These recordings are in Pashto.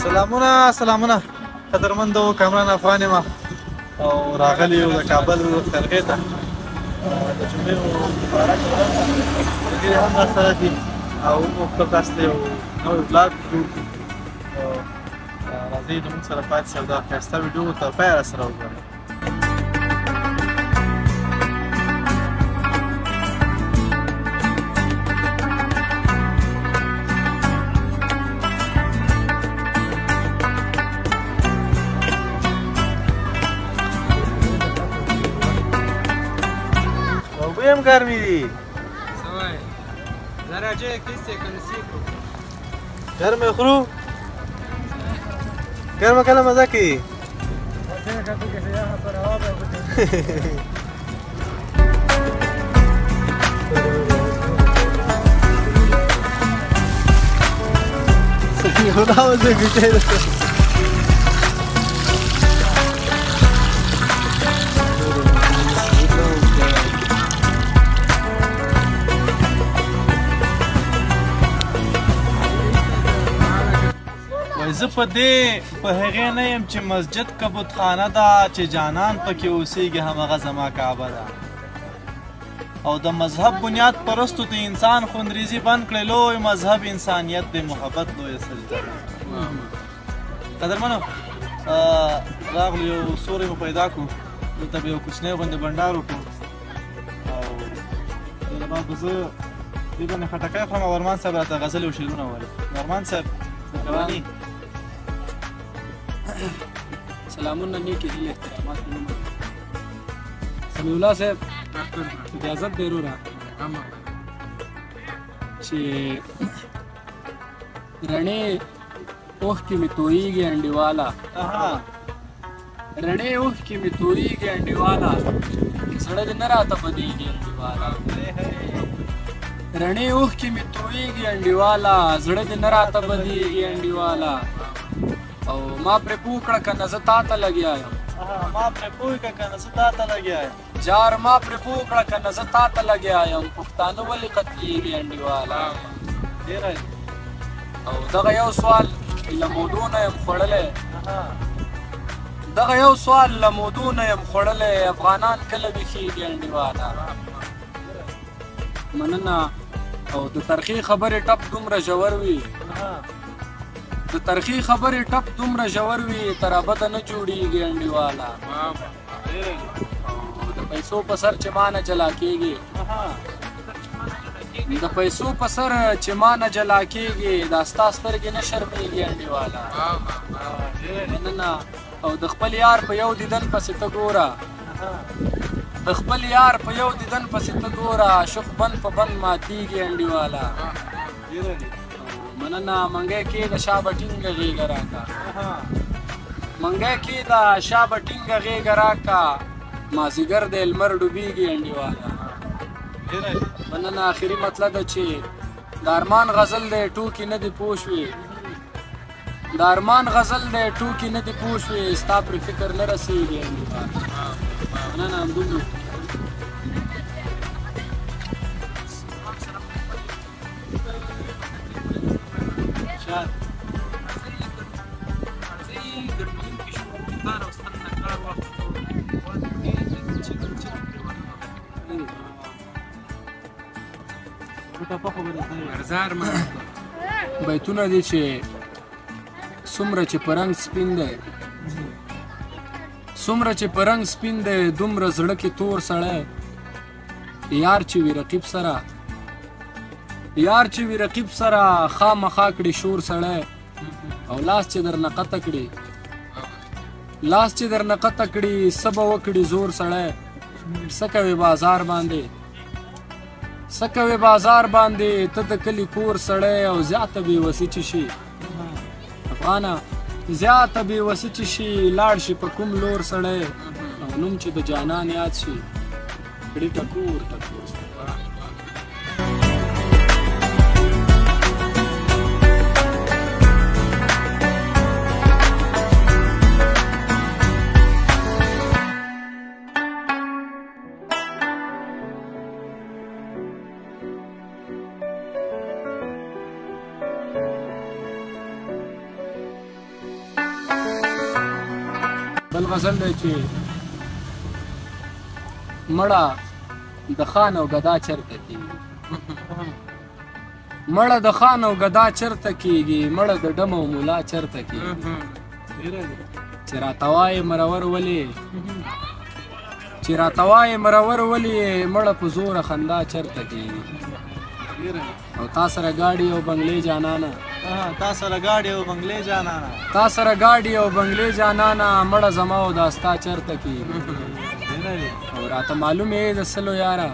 سلامونه قدرمندو کامران افغان یم او راغلی یو د کابل قرغې ته د جمعې مبارک ورځ ده ملګري هم راسره دي او وغوښتل تاسو ته یو نوی بلاګ جوړ کړو راځئ له موږ سره پاتې شئ او دا ښایسته ویډیو تر پایه راسره وګورئ. هم گرمی دی سوای درجه کیسه کنسی کو گرم خرو گرم کله مزه کی واسه کتو کې یا پر هوا به خدا وزه بیچاره زه په هغې نه یم چې مسجد که بتخانه ده چې جانان پکې اوسېږي همغه زما کعبه ده او د مذهب بنیاد پرستو د انسان خونریزي بند کړی لوی مذهب انسانیت د محبت لویه سجده ده. قدرمنو راغلو یو سوری مو پیدا کړو دلته به یو کوچنی غوندې بنډار وکړو او دې نه بعد به زه دې باندې خټکی خورم او ارمان صاحب راته غزلې او شعرونه وایي. ارمان صاحب رواني سلامونه نیکی هیله احترامات سمیع الله صاحب اجازت دی وروره چې رڼې اوښکې مې تویېږي انډیواله رڼې اوښکې مې تویېږي انډیواله زړه دې نه راته بدېږي انډیواله رڼې اوښکې مې تویېږي انډیواله زړه دې نه راته بدېږي انډیواله او ما پرې پوه کړه که نه زه تا ته لګیا یم ما پرې پوه کړه که نه زه تا ته لګیا یم جار ما پرې پوه کړه که نه زه تا ته لګیا یم پښتانه ولې قتلېږي انډیواله ډېره او دغه یو سوال له مودو نه یم خوړلی دغه یو سوال له مودو نه یم خوړلی افغانان کله ویښېږي انډیواله مننه او د ترخې خبرې ټپ دومره ژور وي د ترخې خبرې ټپ دومره ژور وي تر ابده نه جوړېږي انډیواله د پیسو په سر چې ما نه جلا کېږي د پیسو په سر چې ما نه جلا کېږي دا ستا سترګې نه شرمېږي انډیواله مننه او د خپل یار په یو دیدن پسې ته ګوره د خپل یار په یو دیدن پسې ته ګوره عاشق بند په بند ماتېږي انډیواله مننه منګی کې د شابه ټینګه غېږه راکړه منګی کې د شابه ټینګه غېږه راکړه مازدیګر د لمر ډوبېږي انډیواله مننه آخري مطلب ده چې د ارمان غزل دی ټوکې نه دې پوه شوې د ارمان غزل دی ټوکې نه دې پوه شوې ستا پرې فکر نه رسېږي انډیواله مننه همدومره بیتونه دي چې څومره چې په رنګ سپین دی څومره چې په رنګ سپین دی دومره زړه کې تور سړی یار چې وي رقیب سره یار چې وي رقیب سره خامخا کړي شور سړی او لاس چې درنه قطع کړي لاس چې درنه قطع کړي څه به وکړي زور سړی څه کوې بازار باندې څه کوې بازار باندې ته د کلي کور سړی او زیاته بېوسي چې شي افغانه زیاته بېوسي چې شي لاړ شي په کوم لور سړی او نوم چې د جانان یاد شي کړي ټکور ټکور بل غزل دی چې مړه د خان او ګدا چرته کېږي مړه د خان او ګدا چرته کېږي مړه د ډم او ملا چرته کېږي چې راته وایې مرور ولې چې راته وایې مرور ولې مړه په زوره خندا چرته کېږي او تا سره ګاډي او بنګلې جانانه تا سره ګاډي او بنګلې جانانه تا سره ګاډي او بنګلې جانانه مړه زما او دا ستا چرته کېږي او راته معلوم یې د سلو یاره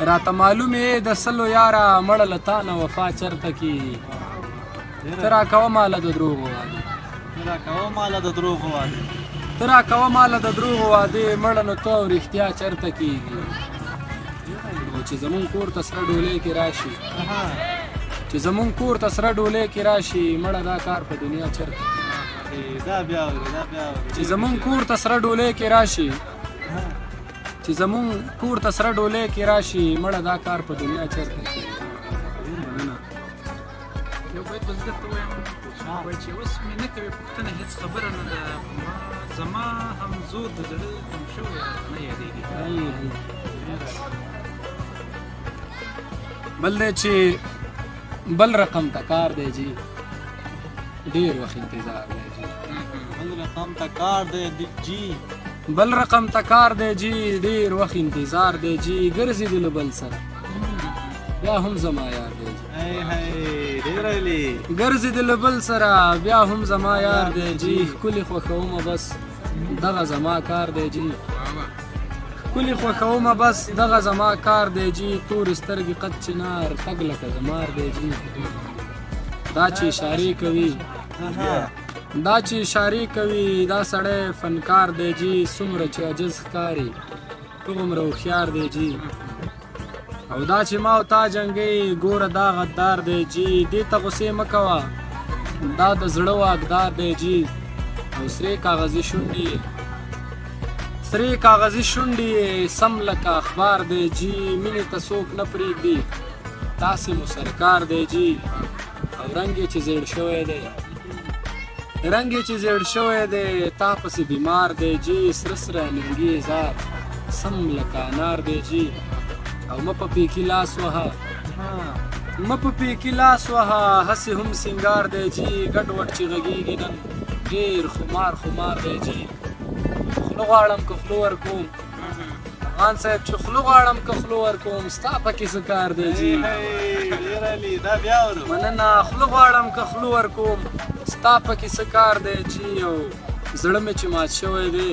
راته معلوم یې د سلو یاره مړه له تا نه وفا چرته کېږي ته راکوه ماله د دروغو وعدې ته راکوه ماله د دروغو وعدې ته راکوه ماله د دروغو وعدې مړه نو ته او رښتیا چرته کېږي او چې زمونږ کور ته سره ډولۍ کې راشي چې زمونږ کور ته سره ډولۍ کې راشي مړه دا کار په دنیا چرته دا بیا چې زمونږ کور ته سره ډولۍ کې راشي چې زمونږ کور ته سره ډولۍ کې راشي مړه دا کار په دنیا چرته کېږي یو باید بل درته ووایم چې اوس مې نه کوې پوښتنه هېڅ خبره نه ده زما هم زور د زړه کم شوی نه یادېږي بل دی چې بل رقم ته کار دی جي ډېر وخت انتظار دی جي بل رقم ته کار دی جي بل رقم ته کار دی جي ډېر وخت انتظار دی جي ګرځي دې له بل سره بیا هم زما یار دی ګرځي دې له بل سره بیا هم زما یار دی جي ښکلې خوښومه بس دغه زما کار دی جي ښکلې خوښومه بس دغه زما کار دی جي تورې سترګې قد چنار تګ لکه زمار دی جي دا چې اشارې کوي دا چې اشارې کوي دا سړی فنکار دی جي څومره چې عجز ښکاري هغومره هوښیار دی جي او دا چې ما او تا جنګوي ګوره دا غدار دی جي دې ته غوسې مه کوه دا د زړه واګدار دی جي او سرې کاغذي شونډې سرې کاغذي شونډې سم لکه اخبار دی جي مینې ته څوک نه پرېږدي داسې مو سرکار دی جي او رنګ یې چې زیړ شوی دی رنګ یې چې زیړ شوی دی تا پسې بیمار دی جي سره سره ننګي زار سم لکه انار دی جي او مه په پیکي لاس وهه مه په پیکي لاس وهه هسې هم سینګار دی جي ګډ وډ چې غږېږي نن ډېر خمار خمار دی جي خوله غواړم که خوله ورکوم افغان صاحب چې خوله غواړم که خوله ورکوم ستا پکې څه کار دی جي مننه خوله غواړم که خوله ورکوم ستا پکې څه کار دی جي او زړه مې چې مات شوی دی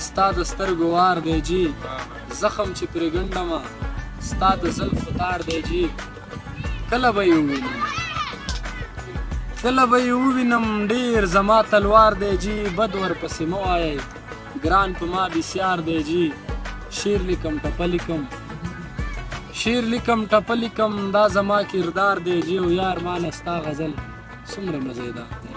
ستا د سترګو وار دی جي زخم چې پرې ګنډمه ستا د زلفو تار دی جي کله به یې ووینم کله به یې ووینم ډېر زما تلوار دی جي بد ورپسې مه وایئ ګران په ما بسیار دی جي شعر لیکم ټپه لیکم شعر لیکم ټپه لیکم دا زما کردار دی جي او یار ما نه ستا غزل څومره مزیدار دی